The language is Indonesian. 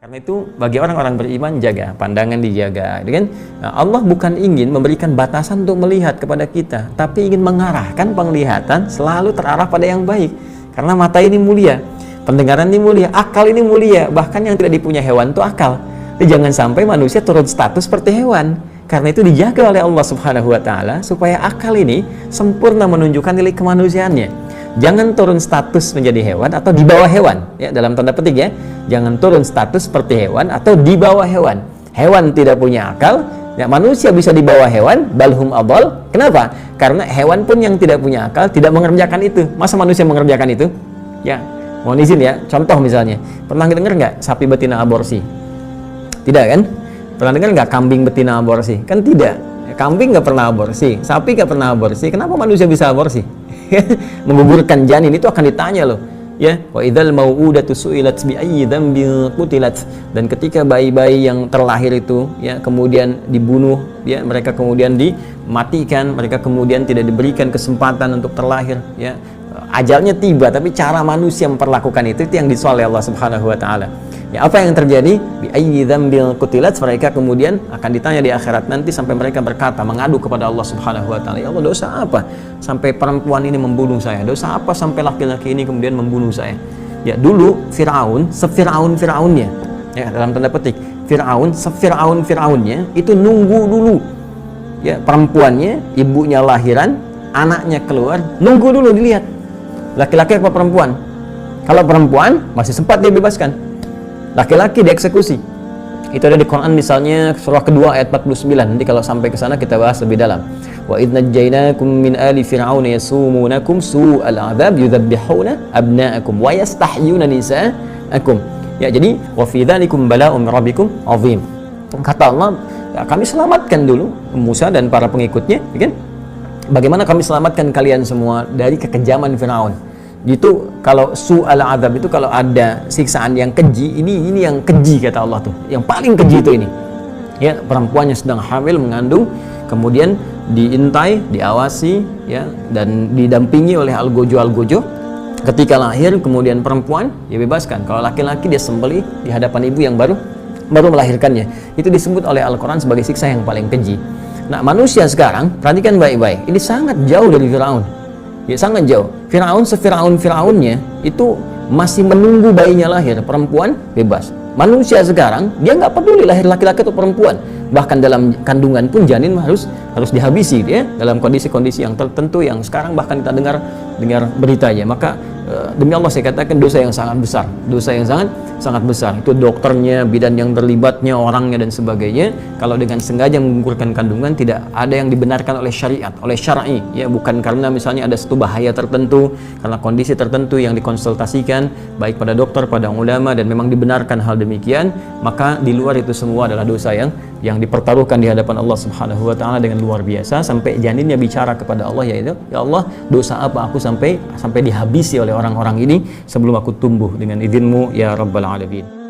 Karena itu bagi orang-orang beriman, jaga pandangan, dijaga, kan? Nah, Allah bukan ingin memberikan batasan untuk melihat kepada kita, tapi ingin mengarahkan penglihatan selalu terarah pada yang baik. Karena mata ini mulia, pendengaran ini mulia, akal ini mulia. Bahkan yang tidak dipunya hewan itu akal. Jadi jangan sampai manusia turun status seperti hewan. Karena itu dijaga oleh Allah Subhanahu Wa Taala supaya akal ini sempurna menunjukkan nilai kemanusiaannya. Jangan turun status menjadi hewan atau di bawah hewan, ya, dalam tanda petik ya. Jangan turun status seperti hewan atau di bawah hewan. Hewan tidak punya akal, ya, manusia bisa di bawah hewan, balhum adol. Kenapa? Karena hewan pun yang tidak punya akal tidak mengerjakan itu. Masa manusia mengerjakan itu? Ya, mohon izin ya. Contoh misalnya, pernah dengar nggak sapi betina aborsi? Tidak kan? Pernah dengar nggak kambing betina aborsi? Kan tidak. Kambing nggak pernah aborsi, sapi nggak pernah aborsi. Kenapa manusia bisa aborsi? Menggugurkan janin itu akan ditanya loh, ya, wa idzal mau'udatu su'ilat bi ayyi dzambin qutilat. Dan ketika bayi-bayi yang terlahir itu, ya, kemudian dibunuh, ya, mereka kemudian dimatikan, mereka kemudian tidak diberikan kesempatan untuk terlahir, ya, ajalnya tiba, tapi cara manusia memperlakukan itu yang disoal oleh Allah Subhanahu Wa Taala. Ya, apa yang terjadi? Bi ayyi dzambin qutilat, mereka kemudian akan ditanya di akhirat nanti sampai mereka berkata, mengadu kepada Allah Subhanahu Wa Taala, ya Allah, dosa apa sampai perempuan ini membunuh saya? Dosa apa sampai laki-laki ini kemudian membunuh saya? Ya, dulu Firaun, sefiraun-firaunnya, ya, dalam tanda petik, Firaun, sefiraun-firaunnya itu nunggu dulu, ya, perempuannya, ibunya lahiran, anaknya keluar, nunggu dulu dilihat laki-laki apa perempuan. Kalau perempuan masih sempat dia bebaskan, laki-laki dieksekusi. Itu ada di Quran, misalnya surah kedua ayat 49. Nanti kalau sampai ke sana kita bahas lebih dalam. Wa idz najjaynakum min ali fir'auna yasumunakum su'al 'adzab yudzabbihuna abna'akum wa yastahyuna nisa'akum. Ya, jadi wa fi dzalikum bala'un rabbikum 'azim. Kata Allah, ya, kami selamatkan dulu Musa dan para pengikutnya, ya kan? Bagaimana kami selamatkan kalian semua dari kekejaman Firaun. Itu kalau su'al azab itu kalau ada siksaan yang keji, ini yang keji kata Allah tuh, yang paling keji itu ini, ya, perempuannya sedang hamil mengandung, kemudian diintai, diawasi, ya, dan didampingi oleh algojo, ketika lahir kemudian perempuan dia bebaskan, kalau laki-laki dia sembelih di hadapan ibu yang baru melahirkannya. Itu disebut oleh Al-Quran sebagai siksa yang paling keji. Nah, manusia sekarang perhatikan baik-baik, ini sangat jauh dari Firaun. Ya, sangat jauh. Firaun, sefiraun-firaunnya itu masih menunggu bayinya lahir, perempuan bebas. Manusia sekarang dia nggak peduli lahir laki-laki atau perempuan, bahkan dalam kandungan pun janin harus dihabisi, ya, dalam kondisi-kondisi yang tertentu yang sekarang bahkan kita dengar beritanya. Maka demi Allah saya katakan dosa yang sangat besar, dosa yang sangat besar. Itu dokternya, bidan yang terlibatnya, orangnya dan sebagainya. Kalau dengan sengaja menggugurkan kandungan, tidak ada yang dibenarkan oleh syariat, oleh syar'i, ya, bukan karena misalnya ada satu bahaya tertentu, karena kondisi tertentu yang dikonsultasikan baik pada dokter, pada ulama, dan memang dibenarkan hal demikian, maka di luar itu semua adalah dosa yang dipertaruhkan di hadapan Allah Subhanahu Wa Taala dengan luar biasa, sampai janinnya bicara kepada Allah, yaitu, ya Allah, dosa apa aku sampai dihabisi oleh orang-orang ini sebelum aku tumbuh dengan izinmu ya Rabbal Alamin.